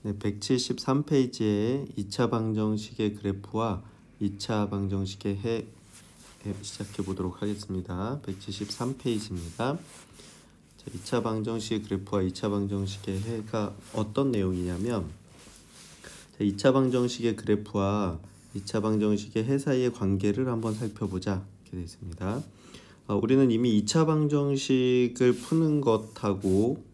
네, 173페이지에 2차 방정식의 그래프와 2차 방정식의 해 시작해 보도록 하겠습니다. 173페이지입니다. 자, 2차 방정식의 그래프와 2차 방정식의 해가 어떤 내용이냐면, 자, 2차 방정식의 그래프와 2차 방정식의 해 사이의 관계를 한번 살펴보자 이렇게 되어 있습니다. 우리는 이미 2차 방정식을 푸는 것하고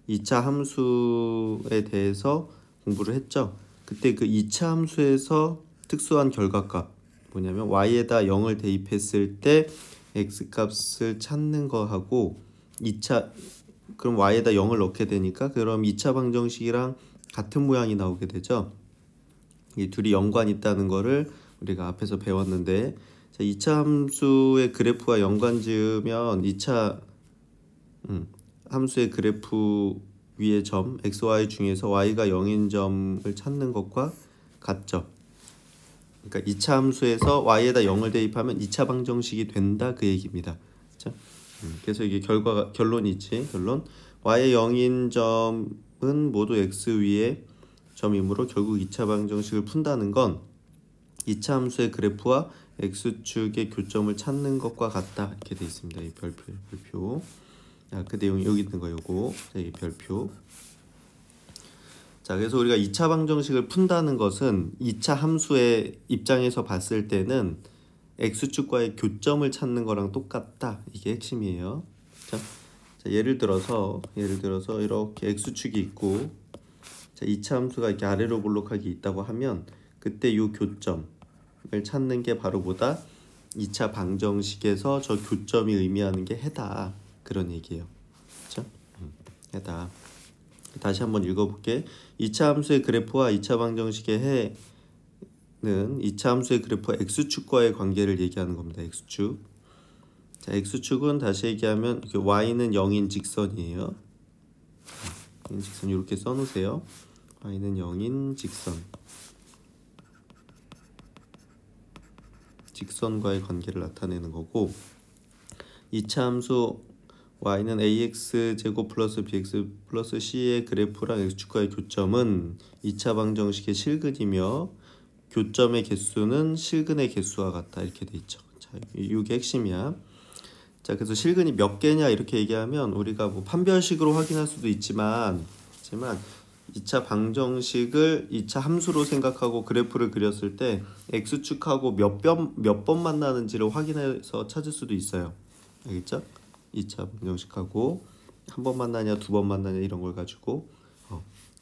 2차 함수에 대해서 공부를 했죠. 그때 그 2차 함수에서 특수한 결과값 뭐냐면 y에다 0을 대입했을 때 x값을 찾는 거하고 2차 그럼 y에다 0을 넣게 되니까 그럼 2차 방정식이랑 같은 모양이 나오게 되죠. 이 둘이 연관이 있다는 거를 우리가 앞에서 배웠는데, 자, 2차 함수의 그래프와 연관 지으면 2차 함수의 그래프 위의 점 x, y 중에서 y가 0인 점을 찾는 것과 같죠. 그러니까 2차 함수에서 y에다 0을 대입하면 2차 방정식이 된다 그 얘기입니다. 그렇죠? 그래서 이게 결론이지. 결론 y의 0인 점은 모두 x 위의 점이므로 결국 2차 방정식을 푼다는 건 2차 함수의 그래프와 x축의 교점을 찾는 것과 같다 이렇게 되어 있습니다. 이 별표. 그 내용이 여기 있는 거예요. 요거. 이 별표. 자, 그래서 우리가 2차 방정식을 푼다는 것은 2차 함수의 입장에서 봤을 때는 x축과의 교점을 찾는 거랑 똑같다. 이게 핵심이에요. 자, 예를 들어서 이렇게 x축이 있고, 자, 2차 함수가 이렇게 아래로 볼록하게 있다고 하면 그때 이 교점을 찾는 게 바로 뭐다? 2차 방정식에서 저 교점이 의미하는 게 해다. 그런 얘기예요. 그렇죠? 해다. 다시 한번 읽어볼게. 2차 함수의 그래프와 2차 방정식의 해는 2차 함수의 그래프와 x축과의 관계를 얘기하는 겁니다. x축. 자, x축은 다시 얘기하면 y는 0인 직선이에요. 직선 이렇게 써놓으세요. y는 0인 직선과의 관계를 나타내는 거고, 2차 함수 y는 ax제곱 플러스 bx 플러스 c의 그래프랑 x축과의 교점은 2차 방정식의 실근이며 교점의 개수는 실근의 개수와 같다 이렇게 돼 있죠. 자, 이게 핵심이야. 자, 그래서 실근이 몇 개냐 이렇게 얘기하면 우리가 뭐 판별식으로 확인할 수도 있지만 2차 방정식을 2차 함수로 생각하고 그래프를 그렸을 때 x축하고 몇 번 만나는지를 확인해서 찾을 수도 있어요. 알겠죠? 2차 방정식하고 한 번 만나냐 두 번 만나냐 이런 걸 가지고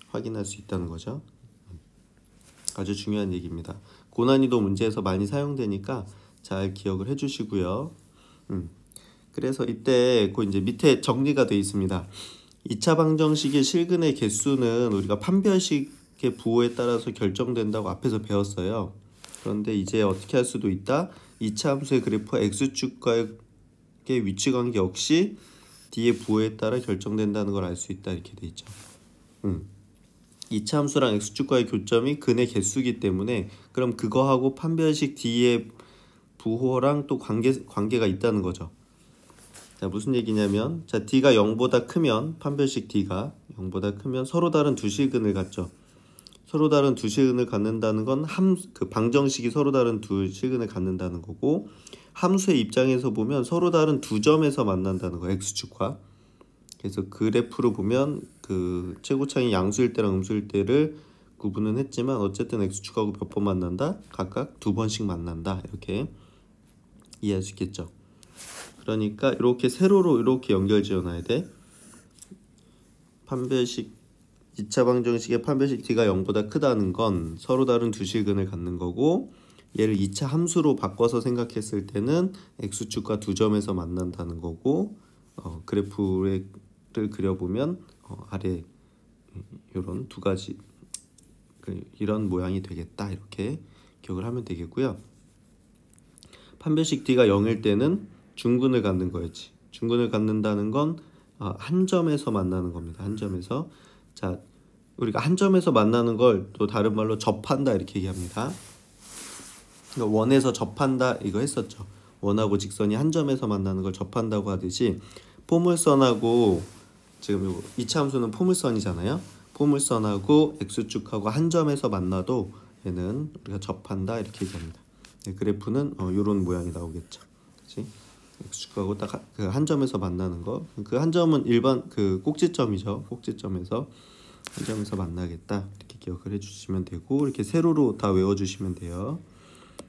확인할 수 있다는 거죠. 아주 중요한 얘기입니다. 고난이도 문제에서 많이 사용되니까 잘 기억을 해주시고요. 그래서 이때 그 이제 밑에 정리가 되어 있습니다. 2차 방정식의 실근의 개수는 우리가 판별식의 부호에 따라서 결정된다고 앞에서 배웠어요. 그런데 이제 어떻게 할 수도 있다? 2차 함수의 그래프와 x축과의 위치관계 역시 뒤의 부호에 따라 결정된다는 걸 알 수 있다 이렇게 돼 있죠. 2차 함수랑 x축과의 교점이 근의 개수이기 때문에 그럼 그거하고 판별식 D의 부호랑 또 관계가 있다는 거죠. 자, 무슨 얘기냐면, 자, D가 0보다 크면 판별식 D가 0보다 크면 서로 다른 두 실근을 갖죠. 서로 다른 두 실근을 갖는다는 건 그 방정식이 서로 다른 두 실근을 갖는다는 거고, 함수의 입장에서 보면 서로 다른 두 점에서 만난다는 거, x축과. 그래서 그래프로 보면 그 최고차이 양수일 때랑 음수일 때를 구분은 했지만 어쨌든 x축하고 몇 번 만난다? 각각 두 번씩 만난다. 이렇게 이해할 수 있겠죠. 그러니까 이렇게 세로로 이렇게 연결 지어놔야 돼. 판별식 2차 방정식의 판별식 D가 0보다 크다는 건 서로 다른 두 실근을 갖는 거고, 얘를 2차 함수로 바꿔서 생각했을 때는 x축과 두 점에서 만난다는 거고, 그래프를 그려보면 아래 이런 두 가지 이런 모양이 되겠다 이렇게 기억을 하면 되겠고요. 판별식 D가 0일 때는 중근을 갖는 거였지. 중근을 갖는다는 건 한 점에서 만나는 겁니다. 한 점에서. 자, 우리가 한 점에서 만나는 걸 또 다른 말로 접한다 이렇게 얘기합니다. 그러니까 원에서 접한다 이거 했었죠. 원하고 직선이 한 점에서 만나는 걸 접한다고 하듯이 포물선하고 지금 2차 함수는 포물선이잖아요. 포물선하고 x축하고 한 점에서 만나도 얘는 우리가 접한다 이렇게 얘기합니다. 네, 그래프는 이런 모양이 나오겠죠. 그렇지? x축하고 딱 그 한 점에서 만나는 거. 그 한 점은 일반 그 꼭지점이죠. 꼭지점에서 한 점에서 만나겠다 이렇게 기억을 해주시면 되고, 이렇게 세로로 다 외워주시면 돼요.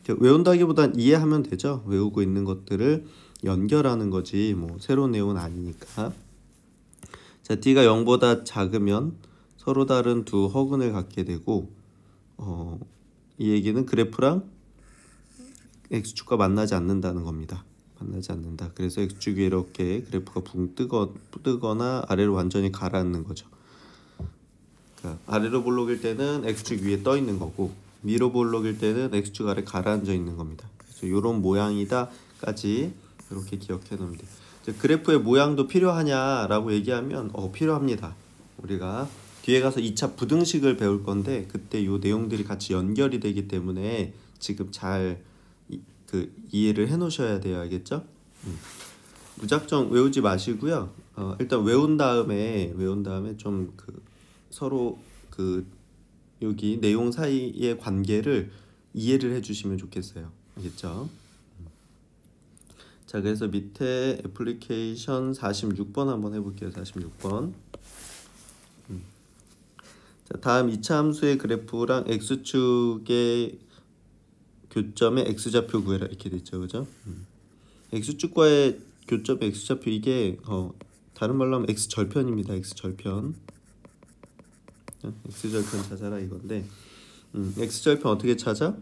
외운다기보단 이해하면 되죠. 외우고 있는 것들을 연결하는 거지 뭐 새로운 내용은 아니니까. 자, t가 0보다 작으면 서로 다른 두 허근을 갖게 되고, 이 얘기는 그래프랑 x축과 만나지 않는다는 겁니다. 만나지 않는다. 그래서 x축 위에 이렇게 그래프가 붕 뜨거나 아래로 완전히 가라앉는 거죠. 그러니까 아래로 볼록일 때는 x축 위에 떠 있는 거고, 위로 볼록일 때는 x축 아래 가라앉아 있는 겁니다. 그래서 이런 모양이다까지 이렇게 기억해 놓으면 돼요. 그래프의 모양도 필요하냐라고 얘기하면 필요합니다. 우리가 뒤에 가서 2차 부등식을 배울 건데 그때 이 내용들이 같이 연결이 되기 때문에 지금 잘 이해를 해 놓으셔야 돼요. 알겠죠? 무작정 외우지 마시고요. 일단 외운 다음에 좀 서로 여기 내용 사이의 관계를 이해를 해주시면 좋겠어요. 알겠죠? 자, 그래서 밑에 애플리케이션 46번 한번 해볼게요. 46번. 자, 다음 2차 함수의 그래프랑 x축의 교점의 x좌표 구해라 이렇게 됐죠, 그죠? x축과의 교점의 x좌표, 이게 다른 말로 하면 x절편입니다. x절편. x절편 찾아라 이건데, x절편 어떻게 찾아?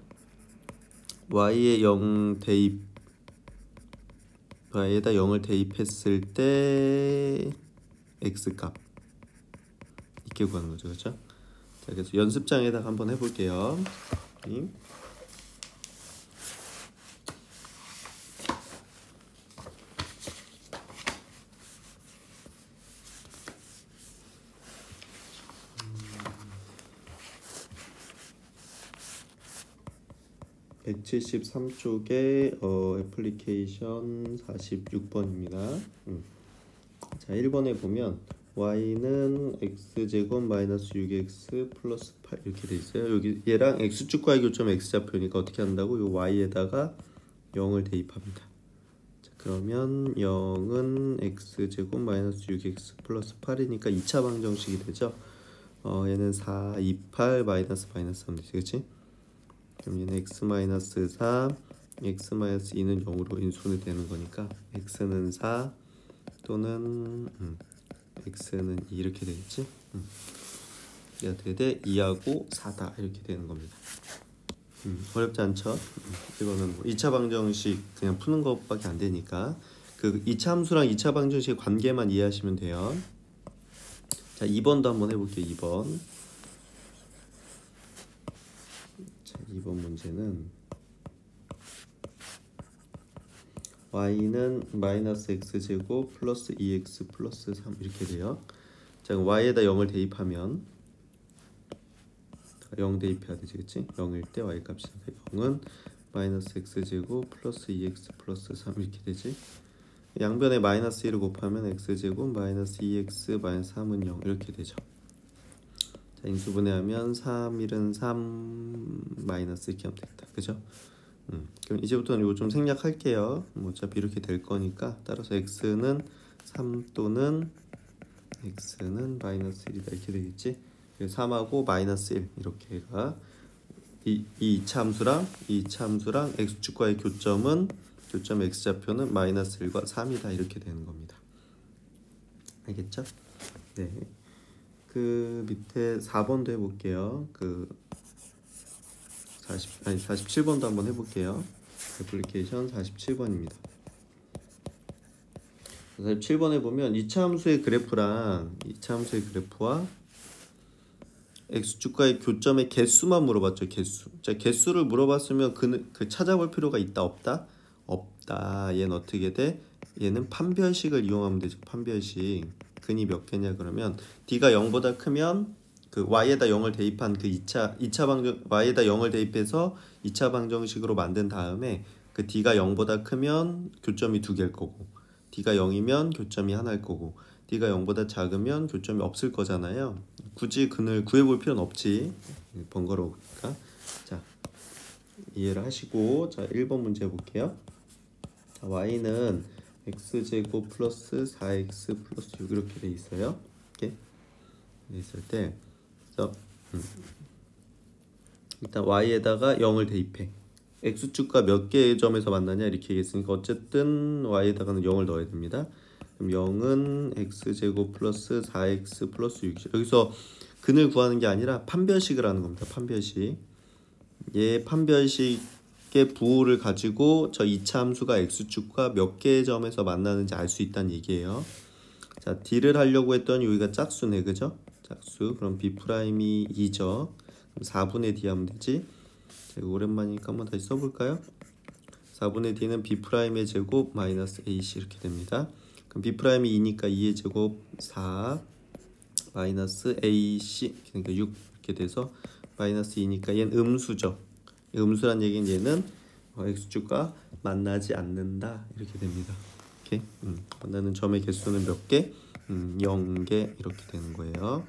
y에 0 대입, y에다 0을 대입했을 때 x값 이렇게 구하는 거죠, 그렇죠? 자, 그래서 연습장에다가 한번 해볼게요. 173쪽에 애플리케이션 46번입니다. 자, 1번에 보면 y는 x제곱 마이너스 6x 플러스 8 이렇게 돼 있어요. 여기 얘랑 x축과의 교점 x좌표니까 어떻게 한다고? 요 y에다가 0을 대입합니다. 자, 그러면 0은 x제곱 마이너스 6x 플러스 8이니까 2차 방정식이 되죠. 얘는 4, 2, 8 마이너스 3 되지, 그치? 그럼 얘는 x 마이너스 4, x 마이너스 2는 0으로 인수분해 되는 거니까 x는 4 또는 x는 2 이렇게 되겠지? 이게 어떻게 돼? 2하고 4다 이렇게 되는 겁니다. 어렵지 않죠? 이거는 뭐 2차 방정식 그냥 푸는 것밖에 안 되니까 그 2차 함수랑 2차 방정식의 관계만 이해하시면 돼요. 자, 2번도 한번 해볼게요. 2번. 자, 2번 문제는 y는 마이너스 x제곱 플러스 2x 플러스 3 이렇게 돼요. 자, y에다 0을 대입하면 0 대입해야 되지, 그치? 0일 때 y 값이 0은 마이너스 x제곱 플러스 2x 플러스 3 이렇게 되지. 양변에 마이너스 1을 곱하면 x제곱 마이너스 2x 마이너스 3은 0 이렇게 되죠. 자, 인수분해하면 3, 1은 3 마이너스 이렇게 하면 되겠다, 그죠? 그럼 이제부터는 이거 좀 생략할게요. 어차피 이렇게 될 거니까. 따라서 x는 3 또는 x는 마이너스 1이다 이렇게 되겠지. 3하고 마이너스 1 이렇게가 이 2차 함수랑 x축과의 교점 x좌표는 마이너스 1과 3이다 이렇게 되는 겁니다. 알겠죠? 네. 그 밑에 4번도 해볼게요. 47번도 한번 해볼게요. 애플리케이션 47번입니다. 47번에 보면 2차 함수의 그래프와 x축과의 교점의 개수만 물어봤죠. 개수. 자, 개수를 물어봤으면 그 찾아볼 필요가 있다 없다? 없다. 얘는 어떻게 돼? 얘는 판별식을 이용하면 되죠. 판별식. 근이 몇 개냐 그러면 d가 0보다 크면 그 y에다 0을 대입한 그 2차 방정 y에다 0을 대입해서 2차 방정식으로 만든 다음에 그 d가 0보다 크면 교점이 2개일 거고 d가 0이면 교점이 하나일 거고 d가 0보다 작으면 교점이 없을 거잖아요. 굳이 근을 구해볼 필요는 없지. 번거로우니까. 자, 이해를 하시고 자 1번 문제 볼게요. 자, y는 x제곱 플러스 4x 플러스 6 이렇게 돼 있어요. 이렇게 돼 있을 때 그래서 일단 y에다가 0을 대입해. x축과 몇 개의 점에서 만나냐 이렇게 얘기했으니까 어쨌든 y에다가는 0을 넣어야 됩니다. 그럼 0은 x제곱 플러스 4x 플러스 6. 여기서 근을 구하는 게 아니라 판별식을 하는 겁니다. 판별식. 얘 판별식의 부호를 가지고 저 2차 함수가 x축과 몇 개의 점에서 만나는지 알 수 있다는 얘기예요. 자, d를 하려고 했더니 여기가 짝수네, 그죠? 짝수. 그럼 b'이 2죠. 그럼 4분의 d 하면 되지. 자, 오랜만이니까 한번 다시 써볼까요? 4분의 d는 b'의 제곱 마이너스 ac 이렇게 됩니다. 그럼 b'이 2니까 2의 제곱 4 마이너스 ac 그러니까 6 이렇게 돼서 마이너스 2니까 얘는 음수죠. 음수란 얘기는 얘는 x축과 만나지 않는다 이렇게 됩니다. 이렇게 만나는 점의 개수는 몇 개? 0개 이렇게 되는 거예요.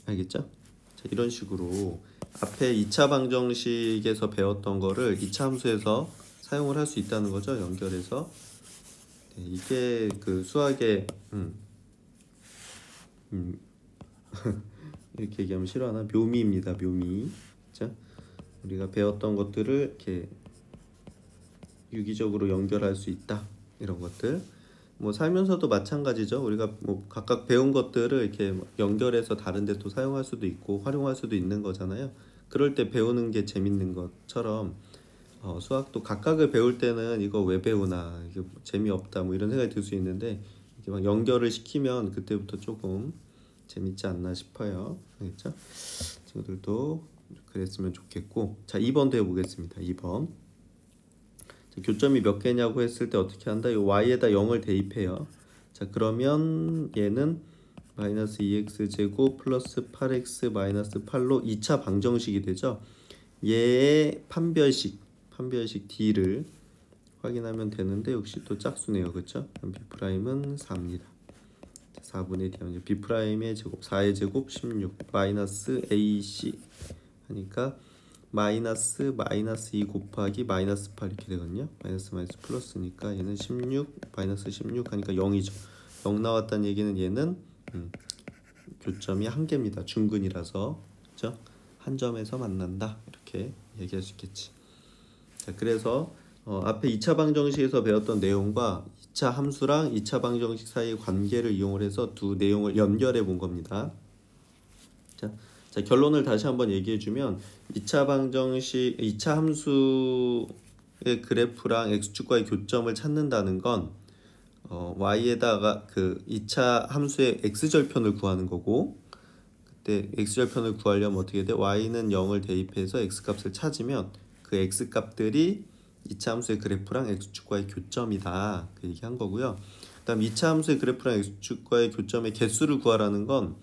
알겠죠? 자, 이런 식으로 앞에 2차 방정식에서 배웠던 거를 2차 함수에서 사용을 할 수 있다는 거죠. 연결해서. 네, 이게 그 수학의 이렇게 얘기하면 싫어하나? 묘미입니다. 묘미. 자, 우리가 배웠던 것들을 이렇게 유기적으로 연결할 수 있다. 이런 것들. 뭐 살면서도 마찬가지죠. 우리가 뭐 각각 배운 것들을 이렇게 연결해서 다른 데 또 사용할 수도 있고 활용할 수도 있는 거잖아요. 그럴 때 배우는 게 재밌는 것처럼 수학도 각각을 배울 때는 이거 왜 배우나 이게 뭐 재미없다 뭐 이런 생각이 들 수 있는데 이렇게 막 연결을 시키면 그때부터 조금 재밌지 않나 싶어요. 알겠죠? 친구들도 그랬으면 좋겠고. 자, 2번도 해보겠습니다. 2번. 자, 교점이 몇 개냐고 했을 때 어떻게 한다? 이 y에다 0을 대입해요. 자, 그러면 얘는 마이너스 2x제곱 플러스 8x 마이너스 8로 2차 방정식이 되죠. 얘의 판별식 d를 확인하면 되는데 역시 또 짝수네요. 그렇죠? 그럼 b'은 4입니다. 4분의 d 하면 b'의 제곱 4의 제곱 16 마이너스 ac 하니까 마이너스 2 곱하기 마이너스 8 이렇게 되거든요. 마이너스 플러스니까 얘는 16 마이너스 16 하니까 0이죠. 0 나왔다는 얘기는 얘는 교점이 한 개입니다. 중근이라서. 그렇죠? 한 점에서 만난다. 이렇게 얘기할 수 있겠지. 자, 그래서 앞에 2차 방정식에서 배웠던 내용과 2차 함수랑 2차 방정식 사이의 관계를 이용을 해서 두 내용을 연결해 본 겁니다. 자, 결론을 다시 한번 얘기해 주면 2차 방정식, 2차 함수의 그래프랑 x축과의 교점을 찾는다는 건 y에다가 그 2차 함수의 x절편을 구하는 거고, 그때 x절편을 구하려면 어떻게 돼? y는 0을 대입해서 x값을 찾으면 그 x값들이 2차 함수의 그래프랑 x축과의 교점이다. 그 얘기한 거고요. 그 다음 2차 함수의 그래프랑 x축과의 교점의 개수를 구하라는 건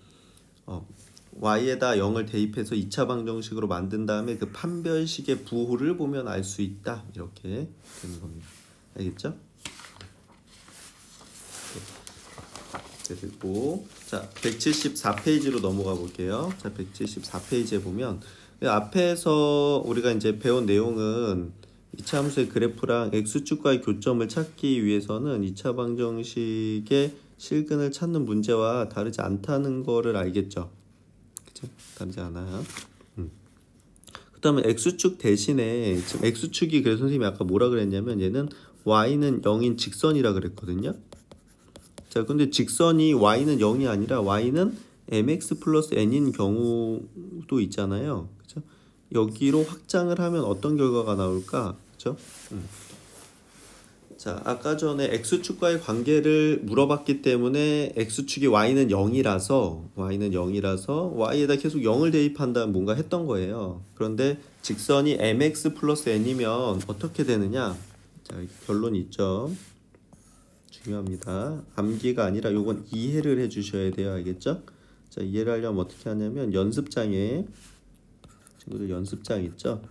y에다 0을 대입해서 2차 방정식으로 만든 다음에 그 판별식의 부호를 보면 알 수 있다. 이렇게 되는 겁니다. 알겠죠? 그리고 자 174페이지로 넘어가 볼게요. 자 174페이지에 보면 앞에서 우리가 이제 배운 내용은 2차 함수의 그래프랑 x축과의 교점을 찾기 위해서는 2차 방정식의 실근을 찾는 문제와 다르지 않다는 거를 알겠죠? 그쵸? 다르지 않아요. 그 다음에 x축 대신에 지금 x축이 그래서 선생님이 아까 뭐라 그랬냐면 얘는 y는 0인 직선이라 그랬거든요. 자, 근데 직선이 y는 0이 아니라 y는 mx 플러스 n인 경우도 있잖아요. 그죠? 여기로 확장을 하면 어떤 결과가 나올까? 그죠? 자, 아까 전에 x축과의 관계를 물어봤기 때문에 x축이 y는 0이라서 y에다 계속 0을 대입한다면 뭔가 했던 거예요. 그런데 직선이 mx 플러스 n이면 어떻게 되느냐? 자, 결론이 있죠. 중요합니다. 암기가 아니라 요건 이해를 해주셔야 돼요. 알겠죠? 자, 이해를 하려면 어떻게 하냐면 연습장에 친구들 연습장 있죠?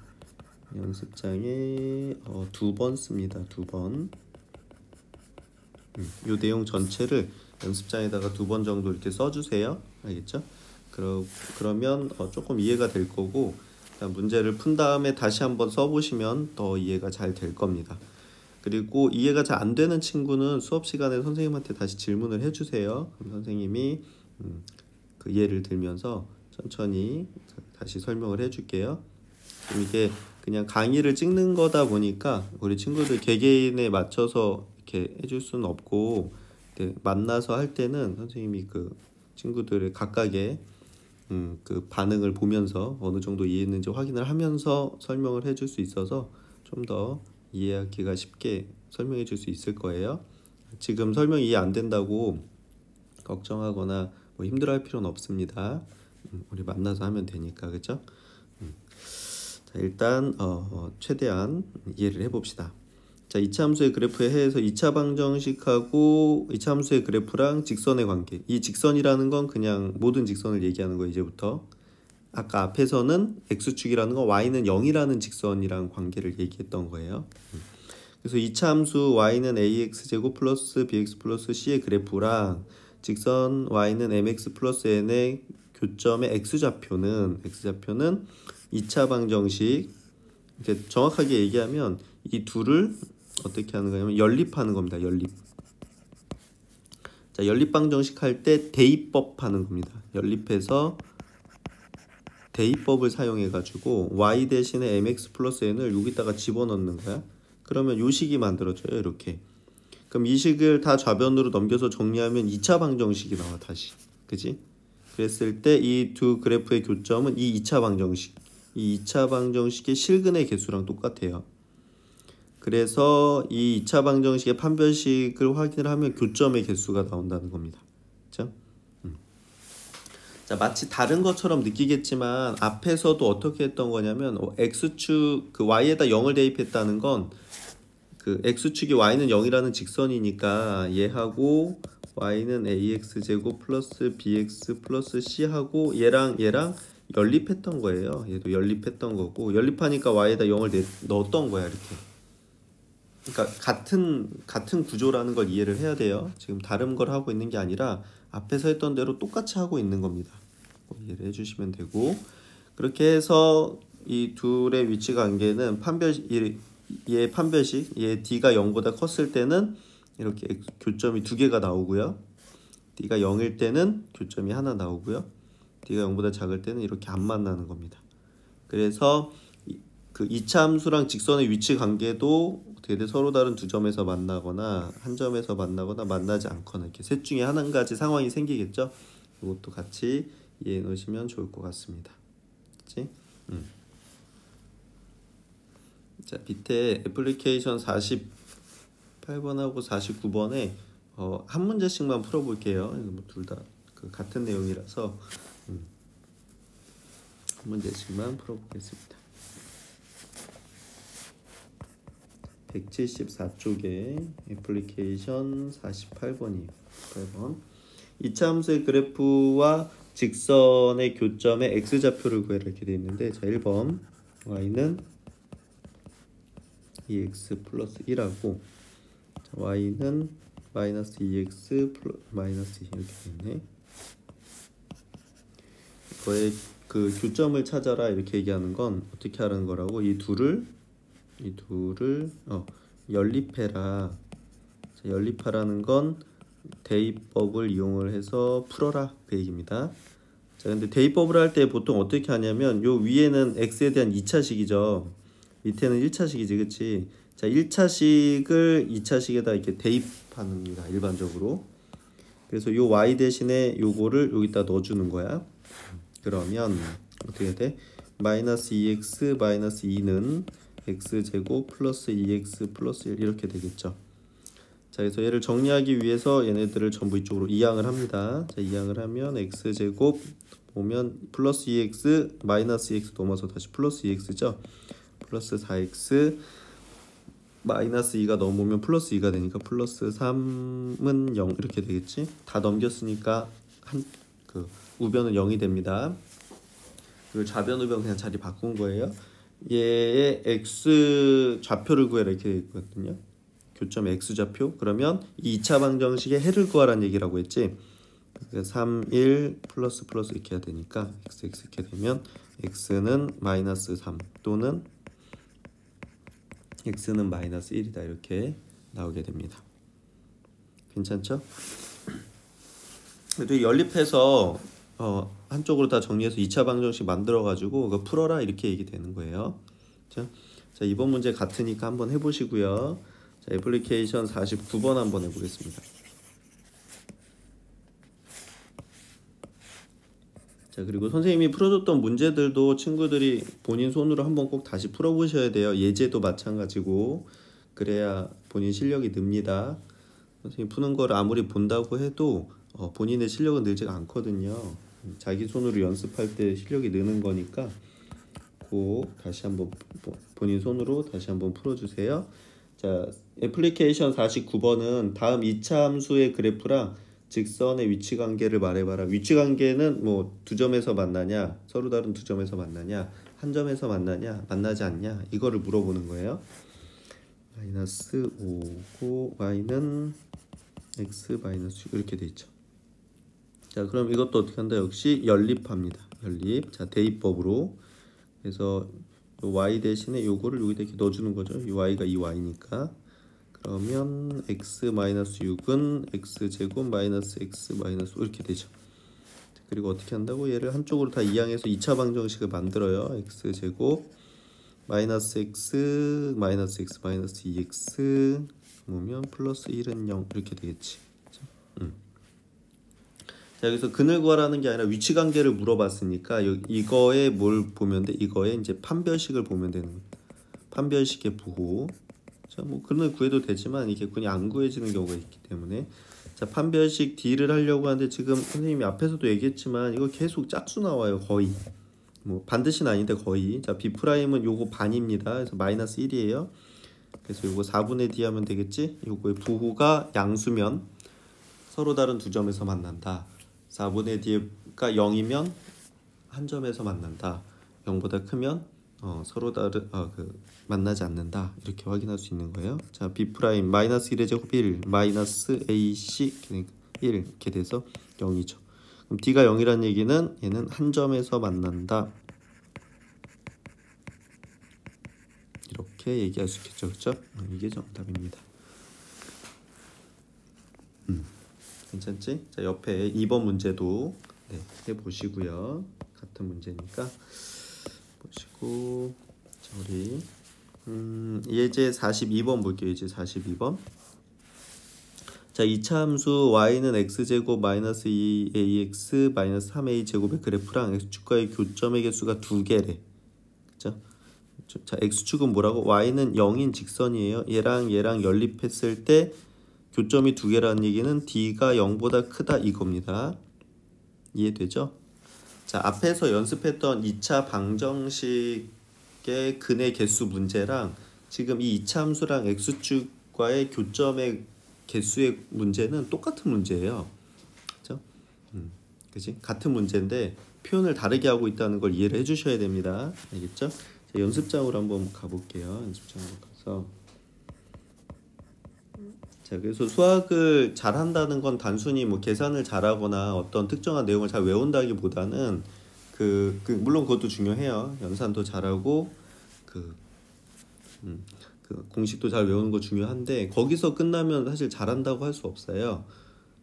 연습장에 2번 씁니다. 2번. 요 내용 전체를 연습장에다가 2번 정도 이렇게 써주세요. 알겠죠? 그러면 조금 이해가 될 거고, 문제를 푼 다음에 다시 한번 써보시면 더 이해가 잘 될 겁니다. 그리고 이해가 잘 안 되는 친구는 수업 시간에 선생님한테 다시 질문을 해주세요. 그럼 선생님이 그 예를 들면서 천천히 다시 설명을 해줄게요. 이게 그냥 강의를 찍는 거다 보니까 우리 친구들 개개인에 맞춰서 이렇게 해줄 수는 없고, 만나서 할 때는 선생님이 그 친구들의 각각의 그 반응을 보면서 어느 정도 이해했는지 확인을 하면서 설명을 해줄 수 있어서 좀 더 이해하기가 쉽게 설명해 줄 수 있을 거예요. 지금 설명 이해 안 된다고 걱정하거나 뭐 힘들어할 필요는 없습니다. 우리 만나서 하면 되니까, 그렇죠? 자, 일단 최대한 이해를 해봅시다. 자, 2차 함수의 그래프에 해서 2차 방정식하고 2차 함수의 그래프랑 직선의 관계. 이 직선이라는 건 그냥 모든 직선을 얘기하는 거예요, 이제부터. 아까 앞에서는 x축이라는 건 y는 0이라는 직선이랑 관계를 얘기했던 거예요. 그래서 2차 함수 y는 ax제곱 플러스 bx 플러스 c의 그래프랑 직선 y는 mx 플러스 n의 교점의 x좌표는 2차 방정식, 이렇게 정확하게 얘기하면 이 둘을 어떻게 하는 거냐면 연립하는 겁니다. 연립. 자, 연립 방정식 할 때 대입법 하는 겁니다. 연립해서 대입법을 사용해 가지고 y 대신에 mx 플러스 n을 여기다가 집어넣는 거야. 그러면 요 식이 만들어져요. 이렇게. 그럼 이 식을 다 좌변으로 넘겨서 정리하면 2차 방정식이 나와 다시. 그지? 그랬을 때 이 두 그래프의 교점은 이 2차 방정식. 이 2차 방정식의 실근의 개수랑 똑같아요. 그래서 이 2차 방정식의 판별식을 확인을 하면 교점의 개수가 나온다는 겁니다. 그렇죠? 자, 마치 다른 것처럼 느끼겠지만 앞에서도 어떻게 했던 거냐면 x축 그 y에다 0을 대입했다는 건 그 x축이 y는 0이라는 직선이니까 얘하고 y는 ax제곱 플러스 bx 플러스 c하고 얘랑 연립했던 거예요. 얘도 연립했던 거고, 연립하니까 y에다 0을 넣었던 거야, 이렇게. 그러니까 같은 구조라는 걸 이해를 해야 돼요. 지금 다른 걸 하고 있는 게 아니라 앞에서 했던 대로 똑같이 하고 있는 겁니다. 이해를 해주시면 되고, 그렇게 해서 이 둘의 위치 관계는 얘 판별식, 얘 d가 0보다 컸을 때는 이렇게 교점이 2개가 나오고요. d가 0일 때는 교점이 하나 나오고요. d가 0보다 작을 때는 이렇게 안 만나는 겁니다. 그래서 그 2차 함수랑 직선의 위치 관계도 어떻게 돼? 서로 다른 두 점에서 만나거나 한 점에서 만나거나 만나지 않거나 이렇게 셋 중에 한 가지 상황이 생기겠죠. 이것도 같이 이해해 놓으시면 좋을 것 같습니다. 그치? 자, 밑에 애플리케이션 48번하고 49번에 한 문제씩만 풀어볼게요. 뭐 둘 다 그 같은 내용이라서 한 문제씩만 풀어보겠습니다. 174쪽에 애플리케이션 48번이에요. 8번. 2차 함수의 그래프와 직선의 교점의 x좌표를 구해라 이렇게 되어 있는데, 자, 1번 y는 2x 플러스 1하고 y는 마이너스 2x 마이너스 2 이렇게 되어 있네. 이거의 그 교점을 찾아라 이렇게 얘기하는 건 어떻게 하는 거라고? 이 둘을 연립해라. 자, 연립하라는 건 대입법을 이용을 해서 풀어라 그 얘기입니다. 자, 근데 대입법을 할 때 보통 어떻게 하냐면 요 위에는 x에 대한 2차식이죠. 밑에는 1차식이지, 그치? 자, 1차식을 2차식에다 이렇게 대입합니다, 일반적으로. 그래서 요 y 대신에 요거를 여기다 넣어주는 거야. 그러면 어떻게 돼? 마이너스 2x 마이너스 2는 x제곱 플러스 2x 플러스 1 이렇게 되겠죠. 자, 그래서 얘를 정리하기 위해서 얘네들을 전부 이쪽으로 이항을 합니다. 자, 이항을 하면 x제곱 보면 플러스 2x 마이너스 2x 넘어서 다시 플러스 2x죠. 플러스 4x 마이너스 2가 넘으면 플러스 2가 되니까 플러스 3은 0 이렇게 되겠지. 다 넘겼으니까 그 우변은 0이 됩니다. 그리고 좌변 우변 그냥 자리 바꾼 거예요. 얘의 x 좌표를 구해라 이렇게 되어 있거든요. 교점 x좌표. 그러면 이 2차 방정식의 해를 구하라는 얘기라고 했지. 3, 1 플러스 이렇게 해야 되니까 x 이렇게 되면 x는 마이너스 3 또는 x는 마이너스 1이다 이렇게 나오게 됩니다. 괜찮죠? 그래도 연립해서 한쪽으로 다 정리해서 2차 방정식 만들어가지고 그거 풀어라 이렇게 얘기 되는 거예요. 자, 이번 문제 같으니까 한번 해보시고요. 자, 애플리케이션 49번 한번 해보겠습니다. 자, 그리고 선생님이 풀어줬던 문제들도 친구들이 본인 손으로 한번 꼭 다시 풀어보셔야 돼요. 예제도 마찬가지고. 그래야 본인 실력이 늡니다. 선생님 푸는 거를 아무리 본다고 해도 본인의 실력은 늘지가 않거든요. 자기 손으로 연습할 때 실력이 느는 거니까 꼭 다시 한번 본인 손으로 다시 한번 풀어주세요. 자, 애플리케이션 49번은 다음 2차 함수의 그래프랑 직선의 위치 관계를 말해봐라. 위치 관계는 뭐 두 점에서 만나냐, 서로 다른 두 점에서 만나냐, 한 점에서 만나냐, 만나지 않냐 이거를 물어보는 거예요. 마이너스 5고 y는 x 마이너스 6 이렇게 돼 있죠. 자, 그럼 이것도 어떻게 한다? 역시 연립합니다. 연립. 자, 대입법으로. 그래서 y 대신에 요거를 여기다 이렇게 넣어주는 거죠. 이 y가 이 y니까. 그러면 x 마이너스 6은 x 제곱 마이너스 x 마이너스 5 이렇게 되죠. 그리고 어떻게 한다고? 얘를 한쪽으로 다 이항해서 2차 방정식을 만들어요. x 제곱 마이너스 x 마이너스 x 마이너스 2x 그러면 플러스 1은 0 이렇게 되겠지. 자, 여기서 근을 구하라는 게 아니라 위치 관계를 물어봤으니까 이거에 뭘 보면 돼? 이거에 이제 판별식을 보면 되는 거예요. 판별식의 부호. 자, 뭐 근을 구해도 되지만 이게 그냥 안 구해지는 경우가 있기 때문에 자, 판별식 D를 하려고 하는데 지금 선생님이 앞에서도 얘기했지만 이거 계속 짝수 나와요. 거의. 뭐 반드시는 아닌데 거의. 자, B'은 요거 반입니다. 그래서 마이너스 1이에요. 그래서 요거 4분의 D 하면 되겠지? 요거의 부호가 양수면 서로 다른 두 점에서 만난다. 4분의 D가 0이면 한 점에서 만난다. 0보다 크면 서로 다른 만나지 않는다. 이렇게 확인할 수 있는 거예요. 자, B' 마이너스 1의 제곱 1 마이너스 AC 그러니까 1 이렇게 돼서 0이죠. 그럼 D가 0이란 얘기는 얘는 한 점에서 만난다. 이렇게 얘기할 수 있겠죠. 그렇죠? 이게 정답입니다. 괜찮지? 자, 옆에 2번 문제도 해보시고요. 같은 문제니까 보시고 자, 우리 예제 42번 볼게요. 예제 42번. 자, 2차 함수 y는 x제곱 마이너스 2ax 마이너스 3a 제곱의 그래프랑 x축과의 교점의 개수가 2개래. 그죠? 자, x축은 뭐라고? y는 0인 직선이에요. 얘랑 연립했을 때 교점이 2개라는 얘기는 D가 0보다 크다 이겁니다. 이해되죠? 자, 앞에서 연습했던 2차 방정식의 근의 개수 문제랑 지금 이 2차 함수랑 x축과의 교점의 개수의 문제는 똑같은 문제예요. 그죠? 그치? 같은 문제인데 표현을 다르게 하고 있다는 걸 이해를 해주셔야 됩니다. 알겠죠? 자, 연습장으로 한번 가볼게요. 연습장으로 가서 자, 그래서 수학을 잘한다는 건 단순히 뭐 계산을 잘하거나 어떤 특정한 내용을 잘 외운다기보다는 물론 그것도 중요해요. 연산도 잘하고 그 공식도 잘 외우는 거 중요한데 거기서 끝나면 사실 잘한다고 할 수 없어요.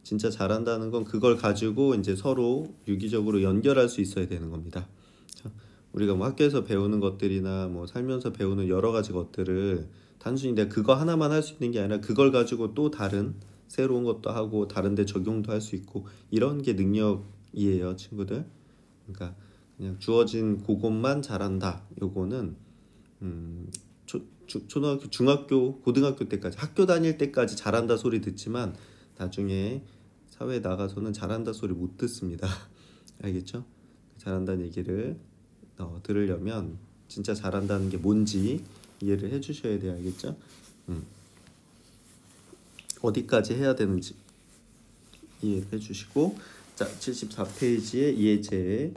진짜 잘한다는 건 그걸 가지고 이제 서로 유기적으로 연결할 수 있어야 되는 겁니다. 자, 우리가 뭐 학교에서 배우는 것들이나 뭐 살면서 배우는 여러 가지 것들을 단순히 내가 그거 하나만 할 수 있는 게 아니라 그걸 가지고 또 다른 새로운 것도 하고 다른 데 적용도 할 수 있고 이런 게 능력이에요, 친구들. 그러니까 그냥 주어진 그것만 잘한다. 요거는 초등학교, 중학교, 고등학교 때까지 학교 다닐 때까지 잘한다 소리 듣지만 나중에 사회에 나가서는 잘한다 소리 못 듣습니다. 알겠죠? 잘한다는 얘기를 들으려면 진짜 잘한다는 게 뭔지 이해를 해주셔야 돼요. 알겠죠? 어디까지 해야 되는지 이해를 해주시고 자, 74페이지의 예제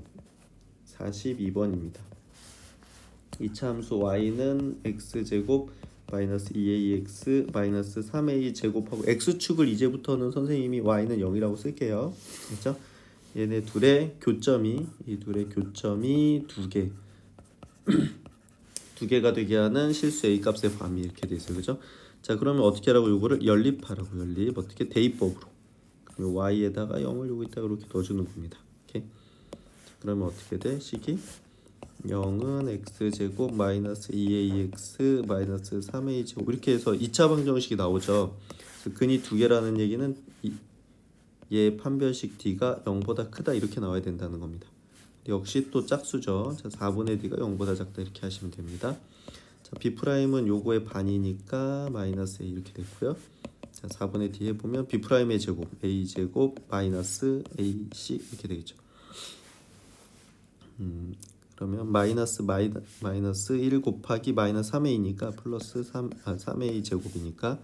42번입니다. 2차 함수 y는 x제곱 마이너스 2ax 마이너스 3a 제곱하고 x축을 이제부터는 선생님이 y는 0이라고 쓸게요. 그렇죠? 얘네 둘의 교점이 이 둘의 교점이 두 개가 되게 하는 실수 a 값의 범위 이렇게 돼 있어요. 그죠? 자, 그러면 어떻게 하라고 요거를 연립하라고 어떻게 대입법으로. 그럼 y에다가 0을 여기다가 이렇게 넣어주는 겁니다. 오케이. 그러면 어떻게 돼? 식이 0은 x제곱 마이너스 2ax 마이너스 3a제곱 이렇게 해서 2차 방정식이 나오죠. 그래서 근이 두 개라는 얘기는 얘 판별식 d가 0보다 크다 이렇게 나와야 된다는 겁니다. 역시 또 짝수죠. 자, 4분의 d가 0보다 작다 이렇게 하시면 됩니다. 자, b'은 요거의 반이니까 마이너스 a 이렇게 됐고요. 자, 4분의 d 해보면 b'의 제곱 a제곱 마이너스 ac 이렇게 되겠죠. 그러면 마이너스 1 곱하기 마이너스 3a니까 플러스 3a 제곱이니까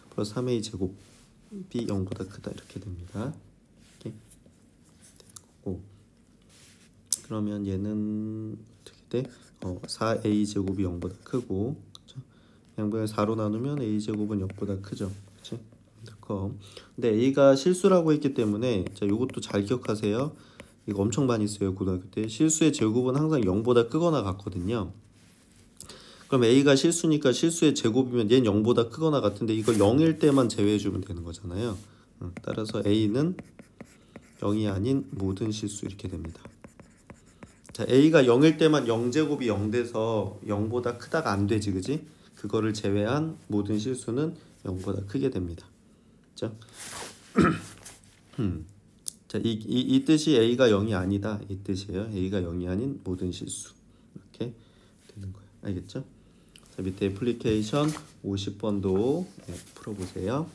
플러스 3a 제곱이 0보다 크다 이렇게 됩니다. 이렇게 되고 그러면 얘는 어떻게 돼? 4a 제곱이 0보다 크고 그렇죠? 양변을 4로 나누면 a 제곱은 0보다 크죠. 그렇죠? 근데 a가 실수라고 했기 때문에 자, 이것도 잘 기억하세요. 이거 엄청 많이 써요. 고등학교 때 실수의 제곱은 항상 0보다 크거나 같거든요. 그럼 a가 실수니까 실수의 제곱이면 얘는 0보다 크거나 같은데 이거 0일 때만 제외해주면 되는 거잖아요. 따라서 a는 0이 아닌 모든 실수 이렇게 됩니다. 자, a가 0일 때만 0제곱이 0 돼서 0보다 크다가 안 되지, 그지? 그거를 제외한 모든 실수는 0보다 크게 됩니다. 그죠? 자, 이 뜻이 a가 0이 아니다 이 뜻이에요. a가 0이 아닌 모든 실수 이렇게 되는 거예요. 알겠죠? 자, 밑에 애플리케이션 50번도 풀어보세요.